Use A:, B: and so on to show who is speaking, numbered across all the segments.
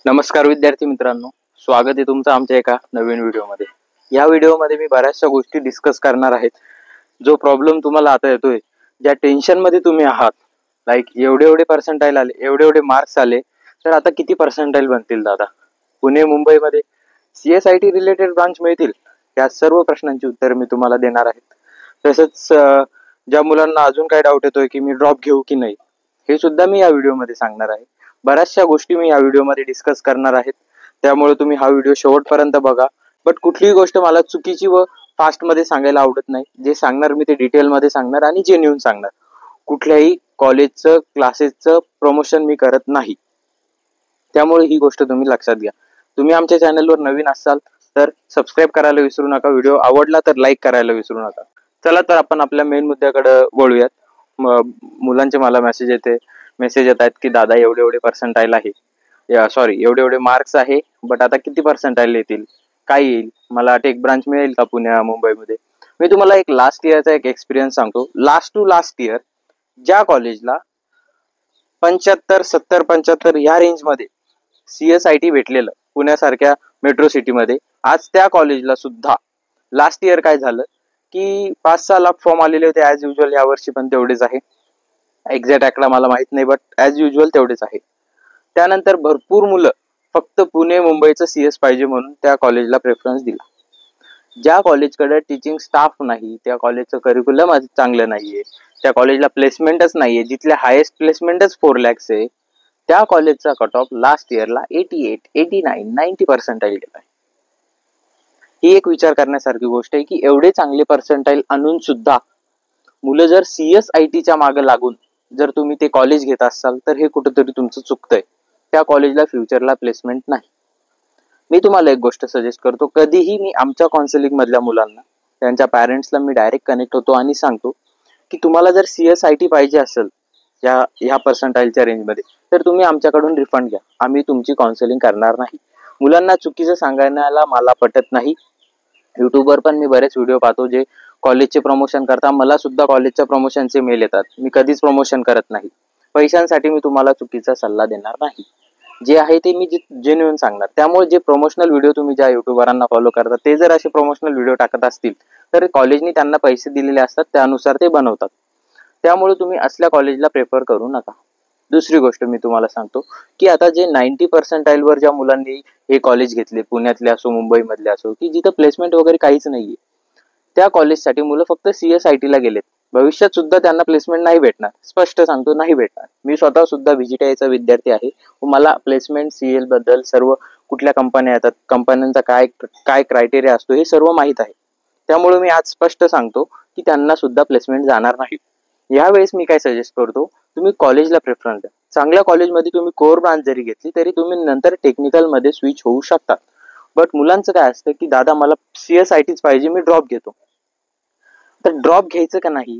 A: नमस्कार विद्यार्थी मित्रांनो, स्वागत आहे तुमचं आमच्या एका नवीन व्हिडिओमध्ये। या व्हिडिओमध्ये मी बऱ्याचशा गोष्टी डिस्कस करणार आहेत। जो प्रॉब्लेम तुम्हाला आता येतोय, ज्या टेन्शनमध्ये तुम्ही आहात, लाईक एवढे पर्सेंटाइल आले, एवढे मार्क्स आले, तर आता किती पर्सेंटाइल बनतील दादा? पुणे मुंबईमध्ये CSIT रिलेटेड ब्रांच मिळतील? या सर्व प्रश्नांची उत्तर मी तुम्हाला देणार आहे। तसंच ज्या मुलांना अजून काय डाऊट येतोय की मी ड्रॉप घेऊ की नाही, हे सुद्धा मी या व्हिडिओमध्ये सांगणार आहे। बऱ्याचशा गोष्टी मी या व्हिडिओमध्ये डिस्कस करणार आहेत, त्यामुळे तुम्ही हा व्हिडिओ शेवटपर्यंत बघा। बट कुठलीही गोष्ट मला चुकीची व फास्ट मध्ये सांगायला आवडत नाही। जे सांगणार मी ते डिटेल मध्ये सांगणार आणि जेन्युइन सांगणार। कुठल्याही कॉलेजचं क्लासेसचं प्रमोशन मी करत नाही, त्यामुळे ही गोष्ट तुम्ही लक्षात घ्या। तुम्ही आमच्या चॅनलवर नवीन असाल तर सबस्क्राईब करायला विसरू नका। व्हिडिओ आवडला तर लाईक करायला विसरू नका। चला तर आपण आपल्या मेन मुद्द्याकडे वळूयात। मुलांचे मला मेसेज येत आहेत की दादा एवढे पर्सेंटाइल आहे, एवढे मार्क्स आहे, बट आता किती पर्सेंटाइल येतील, काय येईल, मला टेक ब्रांच मिळेल का पुणे मुंबईमध्ये? मी तुम्हाला एक लास्ट इयरचा एक एक्सपिरियन्स सांगतो। लास्ट टू लास्ट इयर ज्या कॉलेजला 75-70-75 या रेंजमध्ये CSIT भेटलेलं पुण्यासारख्या मेट्रो सिटीमध्ये, आज त्या कॉलेजला सुद्धा लास्ट इयर काय झालं की 5-6 लाख फॉर्म आलेले होते ॲज युजल। यावर्षी पण तेवढेच आहे, एक्झॅक्ट आकडा मला माहित नाही, बट ॲज युजल तेवढेच आहे। त्यानंतर भरपूर मुलं फक्त पुणे मुंबईचं CS पाहिजे म्हणून त्या कॉलेजला प्रेफरन्स दिला। ज्या कॉलेजकडे टीचिंग स्टाफ नाही, त्या कॉलेजचं करिक्युलम चांगलं नाहीये, त्या कॉलेजला प्लेसमेंटच नाहीये, जिथले हायेस्ट प्लेसमेंटच 4 lakhs आहे, त्या कॉलेजचा कट ऑफ लास्ट इयरला 88, 89, 90 पर्सेंटाइल गेलाय। ही एक विचार करण्यासारखी गोष्ट आहे की एवढे चांगले पर्सेंटाइल आणून सुद्धा मुलं जर CSITच्या मागे लागून जर तुम्ही ते कॉलेज घेत असाल तर हे कुठेतरी तुमचं चुकतंय। त्या कॉलेजला फ्युचरला प्लेसमेंट नाही। मी तुम्हाला एक गोष्ट सजेस्ट करतो, कधीही मी आमच्या काउन्सिलिंग मधल्या मुलांना, त्यांच्या पॅरेंट्सला मी डायरेक्ट कनेक्ट होतो आणि सांगतो की तुम्हाला जर CSIT पाहिजे असेल या पर्सेंटाइलच्या रेंजमध्ये, तर तुम्ही आमच्याकडून रिफंड घ्या, आम्ही तुमची काउन्सिलिंग करणार नाही। मुलांना चुकीचं सांगायला मला पटत नाही। युट्यूबवर पण मी बरेच व्हिडिओ पाहतो जे कॉलेजचे प्रमोशन करता, मला सुद्धा कॉलेजच्या प्रमोशनचे मेल येतात। मी कधीच प्रमोशन करत नाही। पैशांसाठी मी तुम्हाला चुकीचा सल्ला देणार नाही, जे आहे ते मी जेन्युइन सांगणार। त्यामुळे जे प्रमोशनल व्हिडिओ तुम्ही ज्या युट्यूबरांना फॉलो करता, ते जर असे प्रमोशनल व्हिडिओ टाकत असतील तर कॉलेजनी त्यांना पैसे दिलेले असतात, त्यानुसार ते बनवतात। त्यामुळे तुम्ही असल्या कॉलेजला प्रेफर करू नका। दुसरी गोष्ट मी तुम्हाला सांगतो की आता जे 90 पर्सेंटाइल वर ज्या मुलांनी हे कॉलेज घेतले, पुण्यातले असो मुंबईमधले असो, की जिथं प्लेसमेंट वगैरे काहीच नाहीये, त्या कॉलेजसाठी मुलं फक्त CSITला गेलेत। भविष्यात सुद्धा त्यांना प्लेसमेंट नाही भेटणार, स्पष्ट सांगतो, नाही भेटणार। मी स्वतः सुद्धा VGTIचा विद्यार्थी आहे, मला प्लेसमेंट CL बद्दल सर्व कुठल्या कंपन्या येतात, कंपन्यांचा काय क्रायटेरिया असतो हे सर्व माहीत आहे। त्यामुळे मी आज स्पष्ट सांगतो की त्यांना सुद्धा प्लेसमेंट जाणार नाही। यावेळेस मी काय सजेस्ट करतो, तुम्ही कॉलेजला प्रेफरन्स द्या। चांगल्या कॉलेजमध्ये तुम्ही कोर ब्रांच जरी घेतली तरी तुम्ही नंतर टेक्निकल मध्ये स्विच होऊ शकता। बट मुलांचं काय असतं की दादा मला CSITच पाहिजे, मी ड्रॉप घेतो। तर ड्रॉप घ्यायचं का नाही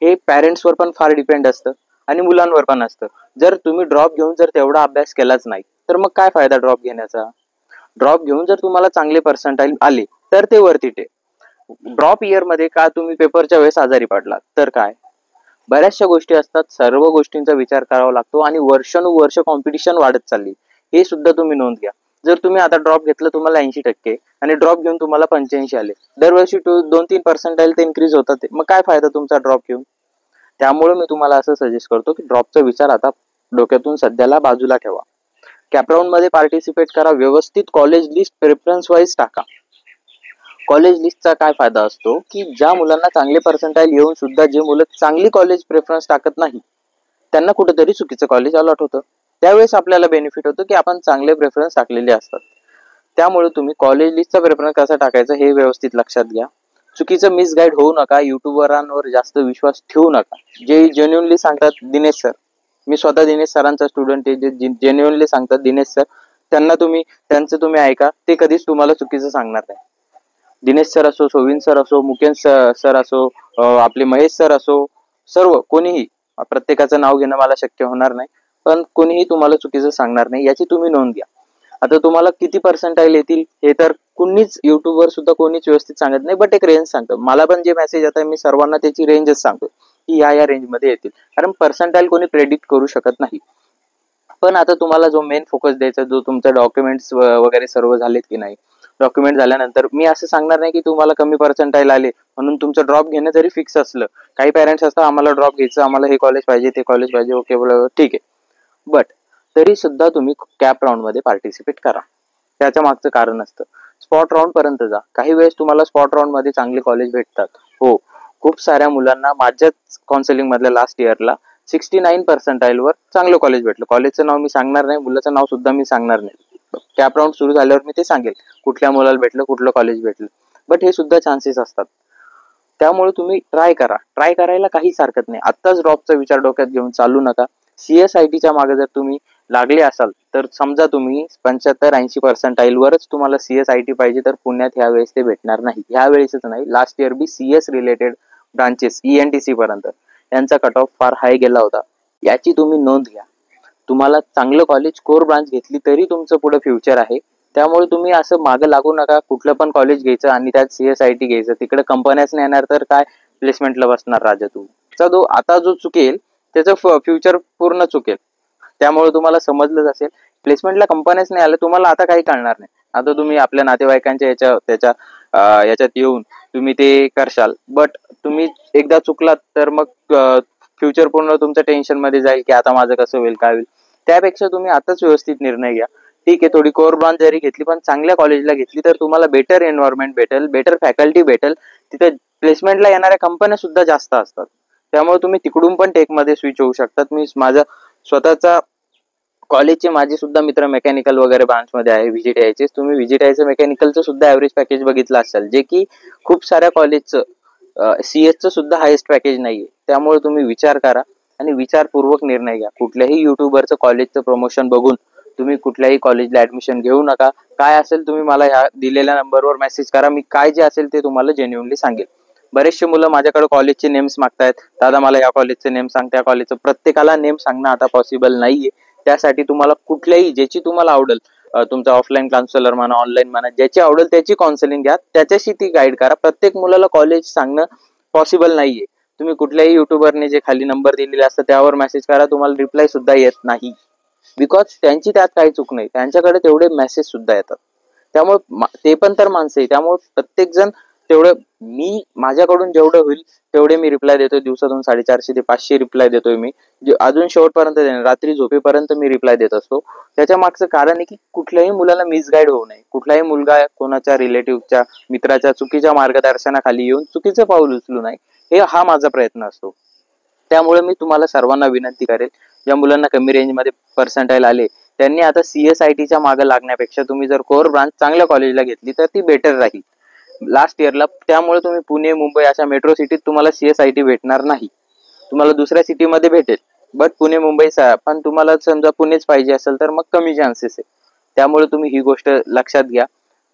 A: हे पॅरेंट्सवर पण फार डिपेंड असतं आणि मुलांवर पण असतं। जर तुम्ही ड्रॉप घेऊन जर तेवढा अभ्यास केलाच नाही तर मग काय फायदा ड्रॉप घेण्याचा? ड्रॉप घेऊन जर तुम्हाला चांगले पर्सेंटाइल आले तर ते वरती आहे। ड्रॉप इयर मध्ये का तुम्ही पेपरच्या वेळेस आजारी पडलात तर काय? बऱ्याचशा गोष्टी असतात, सर्व गोष्टींचा विचार करावा लागतो आणि वर्षानुवर्ष कॉम्पिटिशन वाढत चालली, हे सुद्धा तुम्ही नोंद घ्या। जर तुम्ही आता ड्रॉप घेतलं तुम्हाला 80% आणि ड्रॉप घेऊन तुम्हाला 85 आले, दरवर्षी 2-3 पर्सेंटाइल ते इन्क्रीज होतात, मग काय फायदा तुमचा ड्रॉप घेऊन? त्यामुळे मी तुम्हाला असं सजेस्ट करतो की ड्रॉपचा विचार आता डोक्यातून सध्याला बाजूला ठेवा। कॅपराऊंड मध्ये पार्टिसिपेट करा, व्यवस्थित कॉलेज लिस्ट प्रेफरन्स वाईज टाका। कॉलेज लिस्टचा काय फायदा असतो की ज्या मुलांना चांगले पर्सेंटाइल येऊन सुद्धा जे मुलं चांगली कॉलेज प्रेफरन्स टाकत नाही, त्यांना कुठेतरी चुकीचं कॉलेज अलॉट होतं। त्यावेळेस आपल्याला बेनिफिट होतो की आपण चांगले प्रेफरन्स टाकलेले असतात। त्यामुळे तुम्ही कॉलेज लिस्टचा प्रेफरन्स कसा टाकायचा हे व्यवस्थित लक्षात घ्या। चुकीचं मिसगाईड होऊ नका, युट्यूबरांवर जास्त विश्वास ठेवू नका। जे जेन्युइनली सांगतात, दिनेश सर, मी स्वतः दिनेश सरांचा स्टुडंट आहे, जे जेन्युइनली सांगतात दिनेश सर, त्यांचं तुम्ही ऐका, ते कधीच तुम्हाला चुकीचं सांगणार नाही। दिनेश सर असो, सोविन सर असो, मुकेश सर असो, आपले महेश सर असो, सर्व कोणीही, प्रत्येकाचं नाव घेणं मला शक्य होणार नाही, पण कोणीही तुम्हाला चुकीचं सांगणार नाही, याची तुम्ही नोंद घ्या। आता तुम्हाला किती पर्सेंटाइल येतील हे तर कुणीच युट्यूबवर सुद्धा कोणीच व्यवस्थित सांगत नाही, बट एक रेंज सांगतो। मला पण जे मेसेज येतात मी सर्वांना त्याची रेंजच सांगतो की या रेंजमध्ये येतील, कारण पर्सेंटाइल कोणी प्रेडिक्ट करू शकत नाही। पण आता तुम्हाला जो मेन फोकस द्यायचा, जो तुमचा डॉक्युमेंट्स वगैरे सर्व झालेत की नाही, डॉक्युमेंट झाल्यानंतर मी असं सांगणार नाही की तुम्हाला कमी पर्सेंटाईल आले म्हणून तुमचं ड्रॉप घेणं जरी फिक्स असलं. काही पेरेंट्स असतात, आम्हाला ड्रॉप घ्यायचं, आम्हाला हे कॉलेज पाहिजे, ते कॉलेज पाहिजे, ओके ठीक आहे. बट तरी सुद्धा तुम्ही कॅप राऊंड मध्ये पार्टिसिपेट करा. त्याच्या मागचं कारण असतं. स्पॉट राऊंड पर्यंत जा. काही वेळेस तुम्हाला स्पॉट राऊंड मध्ये चांगले कॉलेज भेटतात. हो, खूप साऱ्या मुलांना माझ्याच काउन्सिलिंग मधल्या लास्ट इयरला 69 पर्सेंटाईल वर चांगलं कॉलेज भेटलं. कॉलेजचं नाव मी सांगणार नाही, मुलाचं नाव सुद्धा मी सांगणार नाही. कॅप राऊंड सुरू झाल्यावर मी ते सांगेल कुठल्या मुलाला भेटलं, कुठलं कॉलेज भेटलं. बट हे सुद्धा चान्सेस असतात. त्यामुळे तुम्ही ट्राय करा. ट्राय करायला काहीच हरकत नाही. आत्ताच ड्रॉपचा विचार डोक्यात घेऊन चालू नका. CSITच्या मागे जर तुम्ही लागले असाल तर समजा तुम्ही 75-80 पर्सेंटाईल वरच तुम्हाला CSIT पाहिजे, तर पुण्यात ह्या वेळेस ते भेटणार नाही. ह्या वेळेसच नाही, लास्ट इयर बी CS रिलेटेड ब्रांचेस ENTC पर्यंत यांचा कट ऑफ फार हाय गेला होता. याची तुम्ही नोंद घ्या. तुम्हाला चांगलं कॉलेज कोर ब्रांच घेतली तरी तुमचं पुढे फ्युचर आहे. त्यामुळे तुम्ही असं मागे लागू नका. कुठलं पण कॉलेज घ्यायचं आणि त्यात CSIT घ्यायचं. तिकडे कंपन्याच नाही येणार तर काय प्लेसमेंटला बसणार राजा तू. आता जो चुकेल त्याचं फ्युचर पूर्ण चुकेल. त्यामुळे तुम्हाला समजलंच असेल, प्लेसमेंटला कंपन्याच नाही आल्या, तुम्हाला आता काही कळणार नाही. आता तुम्ही आपल्या नातेवाईकांच्या याच्यात येऊन तुम्ही ते करशाल. बट तुम्ही एकदा चुकलात तर मग फ्युचर पूर्ण तुमचं टेन्शन मध्ये जाईल की आता माझं कसं होईल, काय होईल. त्यापेक्षा तुम्ही आताच व्यवस्थित निर्णय घ्या. ठीक आहे, थोडी कोर ब्रांच जरी घेतली पण चांगल्या कॉलेजला घेतली तर तुम्हाला बेटर एन्व्हायरमेंट भेटेल, बेटर फॅकल्टी भेटेल. तिथे प्लेसमेंटला येणाऱ्या कंपन्या सुद्धा जास्त असतात. त्यामुळे तुम्ही तिकडून पण टेकमध्ये स्विच होऊ शकतात. मी माझा स्वतःचा कॉलेजचे माझे सुद्धा मित्र मेकॅनिकल वगैरे ब्रांचमध्ये आहे. VJTIचे तुम्ही VJTIचं मेकॅनिकलचं सुद्धा ॲव्हरेज पॅकेज बघितलं असेल, जे की खूप साऱ्या कॉलेजचं CS सुद्धा हायेस्ट पॅकेज नाहीये. त्यामुळे तुम्ही विचार करा आणि विचारपूर्वक निर्णय घ्या. कुठल्याही युट्यूबरचं कॉलेजचं प्रमोशन बघून तुम्ही कुठल्याही कॉलेजला ऍडमिशन घेऊ नका. काय असेल तुम्ही मला ह्या दिलेल्या नंबरवर मेसेज करा. मी काय जे असेल ते तुम्हाला जेन्युइनली सांगेल. बरेचसे मुलं माझ्याकडे कॉलेजचे नेम्स मागतायत, दादा मला या कॉलेजचे नेम सांग, त्या कॉलेजचं. प्रत्येकाला नेम सांगणं आता पॉसिबल नाहीये. त्यासाठी तुम्हाला कुठल्याही ज्याची तुम्हाला आवडेल, तुमचा ऑफलाईन काउन्सिलर म्हणा, ऑनलाईन म्हणा, ज्याची आवडेल त्याची काउन्सिलिंग घ्या, त्याच्याशी ती गाईड करा. प्रत्येक मुलाला कॉलेज सांगणं पॉसिबल नाहीये. तुम्ही कुठल्याही युट्यूबरने जे खाली नंबर दिलेले असतात त्यावर मेसेज करा, तुम्हाला रिप्लाय सुद्धा येत नाही. बिकॉज त्यांची त्यात काही चूक नाही, त्यांच्याकडे तेवढे मेसेज सुद्धा येतात. त्यामुळे ते पण तर माणसं आहे. त्यामुळे प्रत्येक जण तेवढं, मी माझ्याकडून जेवढं होईल तेवढे मी रिप्लाय देतोय. दिवसातून 450 ते 500 रिप्लाय देतोय मी. अजून शेवटपर्यंत देणार, रात्री झोपेपर्यंत मी रिप्लाय देत असतो. त्याच्या मागचं कारण आहे की कुठल्याही मुलाला मिसगाईड होऊ नये. कुठलाही मुलगा कोणाच्या रिलेटिव्हच्या, मित्राच्या चुकीच्या मार्गदर्शनाखाली येऊन चुकीचं पाऊल उचलू नये, हा माझा प्रयत्न असतो. त्यामुळे मी तुम्हाला सर्वांना विनंती करेल, ज्या मुलांना कमी रेंजमध्ये पर्सेंटाईल आले त्यांनी आता CSITच्या मागे लागण्यापेक्षा तुम्ही जर कोर ब्रांच चांगल्या कॉलेजला घेतली तर ती बेटर राहील लास्ट इयरला. त्यामुळे तुम्ही पुणे, मुंबई अशा मेट्रो सिटीत तुम्हाला CSIT भेटणार नाही. तुम्हाला दुसऱ्या सिटीमध्ये भेटेल, बट पुणे, मुंबई पण तुम्हाला समजा पुणेच पाहिजे असेल तर मग कमी चान्सेस आहे. त्यामुळे तुम्ही ही गोष्ट लक्षात घ्या.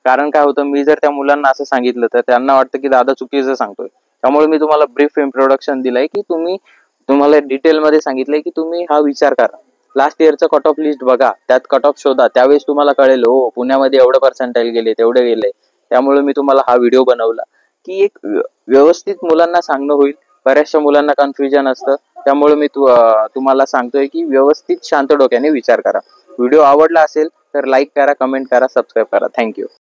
A: कारण काय होतं, मी जर त्या मुलांना असं सांगितलं तर त्यांना वाटतं की दादा चुकीचं सांगतोय. त्यामुळे मी तुम्हाला ब्रीफ इंट्रोडक्शन दिलंय की तुम्हाला डिटेलमध्ये सांगितलंय की तुम्ही हा विचार करा. लास्ट इयरचं कट ऑफ लिस्ट बघा, त्यात कट ऑफ शोधा. त्यावेळेस तुम्हाला कळेल, हो पुण्यामध्ये एवढं पर्सेंटाईल गेले, तेवढे गेले. त्यामुळे मी तुम्हाला हा व्हिडिओ बनवला की एक व्यवस्थित मुलांना सांगणं होईल. बऱ्याचशा मुलांना कन्फ्युजन असतं. त्यामुळे मी तुम्हाला सांगतोय की व्यवस्थित शांत डोक्याने विचार करा. व्हिडिओ आवडला असेल तर लाईक करा, कमेंट करा, सबस्क्राईब करा. थँक्यू.